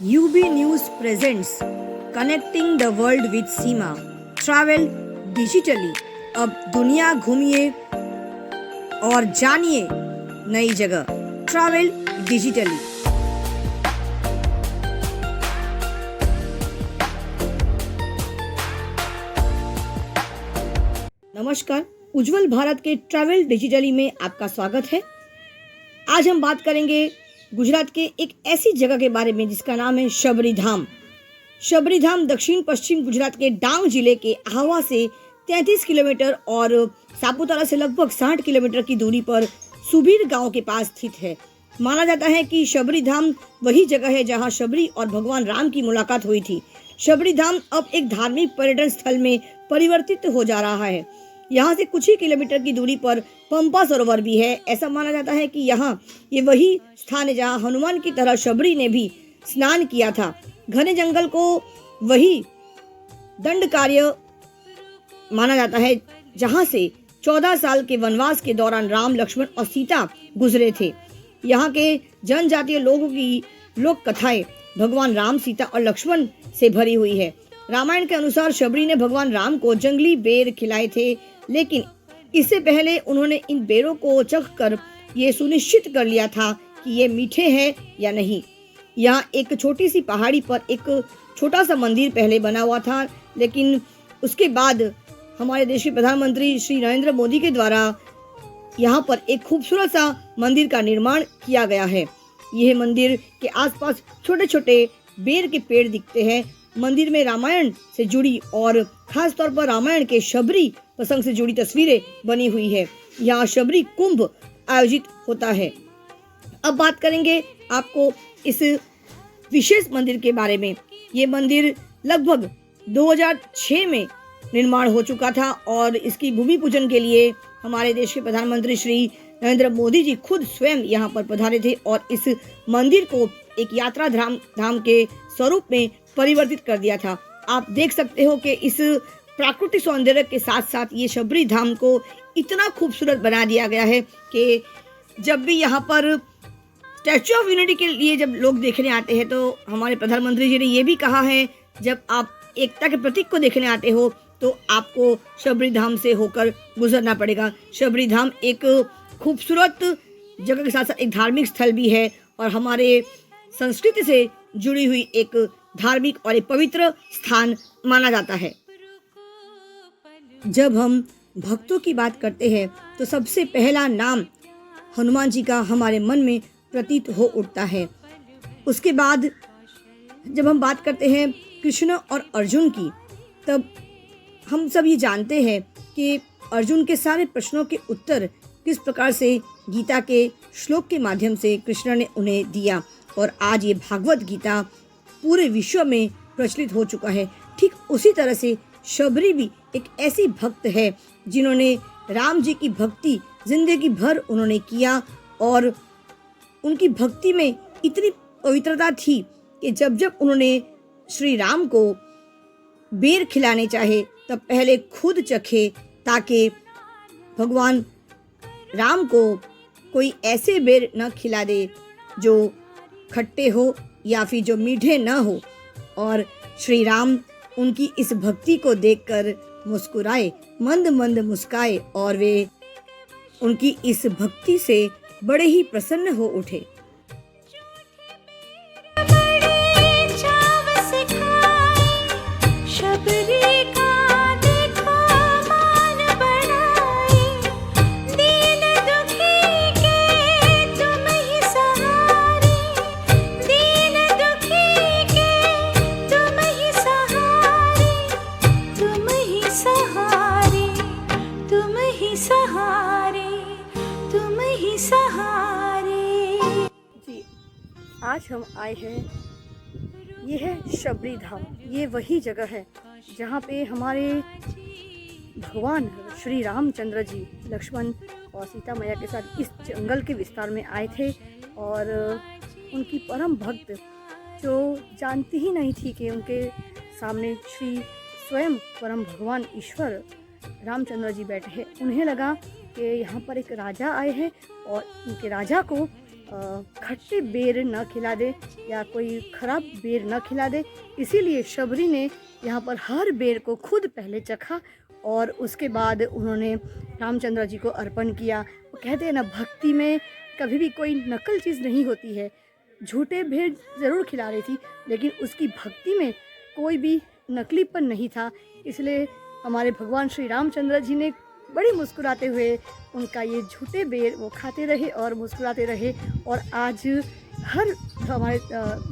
UB News presents Connecting the World with Seema travel digitally. अब दुनिया घूमिए और जानिए नई जगह। Travel digitally. नमस्कार, उज्जवल भारत के ट्रैवल डिजिटली में आपका स्वागत है। आज हम बात करेंगे गुजरात के एक ऐसी जगह के बारे में जिसका नाम है शबरी धाम। शबरी धाम दक्षिण पश्चिम गुजरात के डांग जिले के आह्वा से 33 किलोमीटर और सापुतारा से लगभग 60 किलोमीटर की दूरी पर सुबीर गांव के पास स्थित है। माना जाता है कि शबरी धाम वही जगह है जहां शबरी और भगवान राम की मुलाकात हुई थी। शबरी धाम अब एक धार्मिक पर्यटन स्थल में परिवर्तित हो जा रहा है। यहाँ से कुछ ही किलोमीटर की दूरी पर पंपा सरोवर भी है। ऐसा माना जाता है कि ये वही स्थान है जहाँ हनुमान की तरह शबरी ने भी स्नान किया था। घने जंगल को वही दंड कार्य माना जाता है जहाँ से 14 साल के वनवास के दौरान राम, लक्ष्मण और सीता गुजरे थे। यहाँ के जनजातीय लोगों की लोक कथाएं भगवान राम, सीता और लक्ष्मण से भरी हुई है। रामायण के अनुसार शबरी ने भगवान राम को जंगली बेर खिलाए थे, लेकिन इससे पहले उन्होंने इन बेरों को चखकर ये सुनिश्चित कर लिया था कि ये मीठे हैं या नहीं। यहाँ एक छोटी सी पहाड़ी पर एक छोटा सा मंदिर पहले बना हुआ था, लेकिन उसके बाद हमारे देश के प्रधानमंत्री श्री नरेंद्र मोदी के द्वारा यहाँ पर एक खूबसूरत सा मंदिर का निर्माण किया गया है। यह मंदिर के आसपास छोटे छोटे बेर के पेड़ दिखते हैं। मंदिर में रामायण से जुड़ी और खास तौर पर रामायण के शबरी प्रसंग से जुड़ी तस्वीरें बनी हुई है। यहाँ शबरी कुंभ आयोजित होता है। अब बात करेंगे आपको इस विशेष मंदिर के बारे में। ये मंदिर लगभग 2006 में निर्माण हो चुका था और इसकी भूमि पूजन के लिए हमारे देश के प्रधानमंत्री श्री नरेंद्र मोदी जी खुद स्वयं यहाँ पर पधारे थे और इस मंदिर को एक यात्रा धाम के स्वरूप में परिवर्तित कर दिया था। आप देख सकते हो कि इस प्राकृतिक सौंदर्य के साथ साथ ये शबरी धाम को इतना खूबसूरत बना दिया गया है कि जब भी यहाँ पर स्टैच्यू ऑफ यूनिटी के लिए जब लोग देखने आते हैं तो हमारे प्रधानमंत्री जी ने ये भी कहा है, जब आप एकता के प्रतीक को देखने आते हो तो आपको शबरी धाम से होकर गुजरना पड़ेगा। शबरी धाम एक खूबसूरत जगह के साथ साथ एक धार्मिक स्थल भी है और हमारे संस्कृति से जुड़ी हुई एक धार्मिक और एक पवित्र स्थान माना जाता है। जब हम भक्तों की बात करते हैं तो सबसे पहला नाम हनुमान जी का हमारे मन में प्रतीत हो उठता है। उसके बाद जब हम बात करते हैं कृष्ण और अर्जुन की, तब हम सब ये जानते हैं कि अर्जुन के सारे प्रश्नों के उत्तर किस प्रकार से गीता के श्लोक के माध्यम से कृष्ण ने उन्हें दिया और आज ये भागवत गीता पूरे विश्व में प्रचलित हो चुका है। ठीक उसी तरह से शबरी भी एक ऐसी भक्त है जिन्होंने राम जी की भक्ति जिंदगी भर उन्होंने किया और उनकी भक्ति में इतनी पवित्रता थी कि जब जब उन्होंने श्री राम को बेर खिलाने चाहे तब पहले खुद चखे ताकि भगवान राम को कोई ऐसे बेर न खिला दे जो खट्टे हो या फिर जो मीठे न हो। और श्री राम उनकी इस भक्ति को देखकर मुस्कुराए, मंद मंद मुस्काए और वे उनकी इस भक्ति से बड़े ही प्रसन्न हो उठे। आज हम आए हैं, ये है शबरी धाम। ये वही जगह है जहाँ पे हमारे भगवान श्री रामचंद्र जी लक्ष्मण और सीता मैया के साथ इस जंगल के विस्तार में आए थे और उनकी परम भक्त जो जानती ही नहीं थी कि उनके सामने श्री स्वयं परम भगवान ईश्वर रामचंद्र जी बैठे हैं। उन्हें लगा कि यहाँ पर एक राजा आए हैं और उनके राजा को खट्टे बेर न खिला दे या कोई ख़राब बेर न खिला दे। इसीलिए शबरी ने यहाँ पर हर बेर को खुद पहले चखा और उसके बाद उन्होंने रामचंद्र जी को अर्पण किया। वो कहते हैं ना, भक्ति में कभी भी कोई नकल चीज़ नहीं होती है। झूठे भेड़ ज़रूर खिला रही थी, लेकिन उसकी भक्ति में कोई भी नकलीपन नहीं था। इसलिए हमारे भगवान श्री रामचंद्र जी ने बड़े मुस्कुराते हुए उनका ये झूठे बेर वो खाते रहे और मुस्कुराते रहे। और आज हर हमारे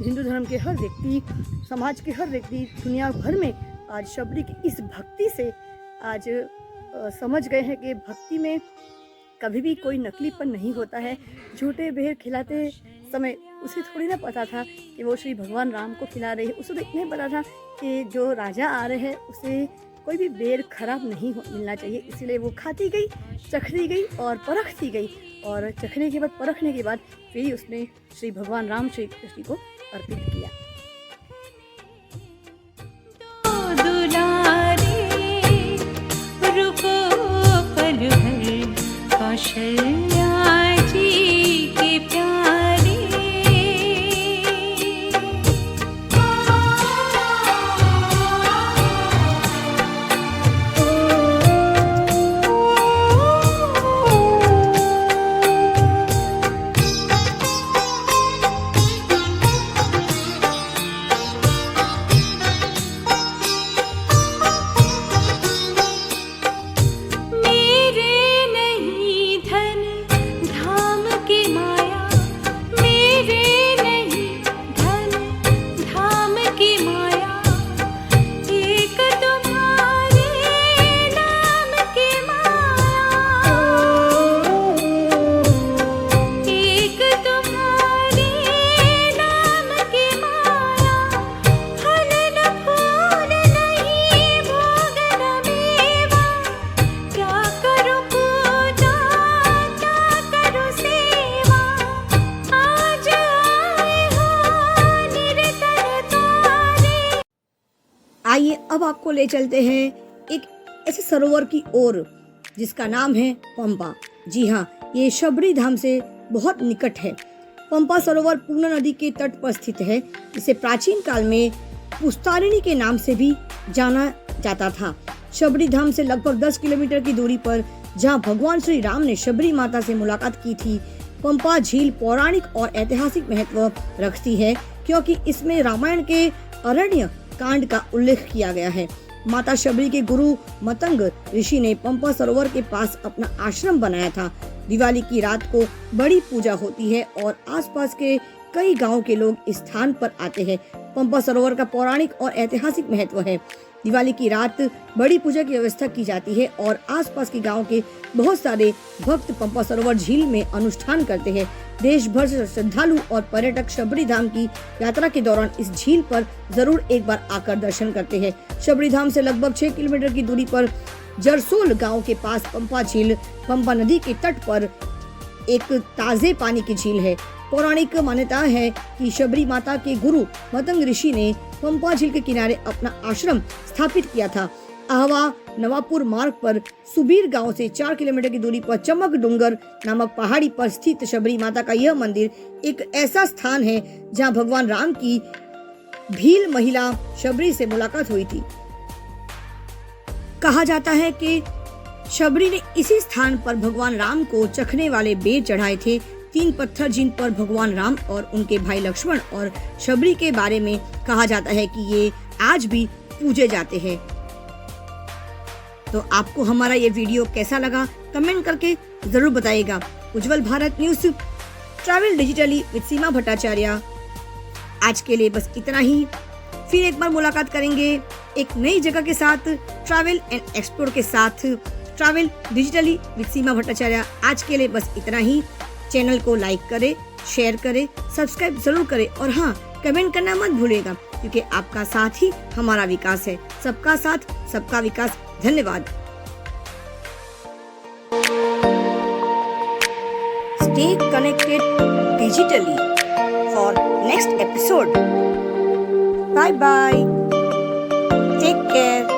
हिंदू धर्म के हर व्यक्ति, समाज के हर व्यक्ति दुनिया भर में आज शबरी की इस भक्ति से आज समझ गए हैं कि भक्ति में कभी भी कोई नकलीपन नहीं होता है। झूठे बेर खिलाते समय उसे थोड़ी ना पता था कि वो श्री भगवान राम को खिला रहे हैं। उसे तो इतना ही पता था कि जो राजा आ रहे हैं उसे कोई भी बेर खराब नहीं मिलना चाहिए। इसीलिए वो खाती गई, चखती गई और परखती गई, और चखने के बाद, परखने के बाद फिर उसने श्री भगवान राम श्री कृष्ण को अर्पित किया। कौशल्या जी के प्यारे, आइए अब आपको ले चलते हैं एक ऐसे सरोवर की ओर जिसका नाम है पंपा। जी हाँ, ये शबरी धाम से बहुत निकट है। पंपा सरोवर पूर्णा नदी के तट पर स्थित है, जिसे प्राचीन काल में पुस्तारिणी के नाम से भी जाना जाता था। शबरी धाम से लगभग 10 किलोमीटर की दूरी पर, जहाँ भगवान श्री राम ने शबरी माता से मुलाकात की थी, पंपा झील पौराणिक और ऐतिहासिक महत्व रखती है, क्योंकि इसमें रामायण के अरण्य कांड का उल्लेख किया गया है। माता शबरी के गुरु मतंग ऋषि ने पंपा सरोवर के पास अपना आश्रम बनाया था। दिवाली की रात को बड़ी पूजा होती है और आसपास के कई गांव के लोग इस स्थान पर आते हैं। पंपा सरोवर का पौराणिक और ऐतिहासिक महत्व है। दिवाली की रात बड़ी पूजा की व्यवस्था की जाती है और आसपास के गांव के बहुत सारे भक्त पंपा सरोवर झील में अनुष्ठान करते हैं। देश भर से श्रद्धालु और पर्यटक शबरी धाम की यात्रा के दौरान इस झील पर जरूर एक बार आकर दर्शन करते हैं। शबरी धाम से लगभग 6 किलोमीटर की दूरी पर जरसोल गांव के पास पंपा झील पंपा नदी के तट पर एक ताजे पानी की झील है। पौराणिक मान्यता है कि शबरी माता के गुरु मतंग ऋषि ने पंपा झील के किनारे अपना आश्रम स्थापित किया था। आहवा नवापुर मार्ग पर सुबीर गांव से 4 किलोमीटर की दूरी पर चमक डूंगर नामक पहाड़ी पर स्थित शबरी माता का यह मंदिर एक ऐसा स्थान है जहां भगवान राम की भील महिला शबरी से मुलाकात हुई थी। कहा जाता है कि शबरी ने इसी स्थान पर भगवान राम को चखने वाले बेर चढ़ाए थे। 3 पत्थर जिन पर भगवान राम और उनके भाई लक्ष्मण और शबरी के बारे में कहा जाता है कि ये आज भी पूजे जाते हैं। तो आपको हमारा ये वीडियो कैसा लगा कमेंट करके जरूर बताइएगा। Ujjwal Bharat news travel digitally with Seema Bhattacharya. आज के लिए बस इतना ही। फिर एक बार मुलाकात करेंगे एक नई जगह के साथ, ट्रैवल एंड एक्सप्लोर के साथ। Travel digitally with Seema Bhattacharya. आज के लिए बस इतना ही। चैनल को लाइक करें, शेयर करें, सब्सक्राइब जरूर करें और हाँ, कमेंट करना मत भूलिएगा, क्योंकि आपका साथ ही हमारा विकास है। सबका साथ सबका विकास। धन्यवाद। Stay connected digitally for next episode. Bye bye. Take care.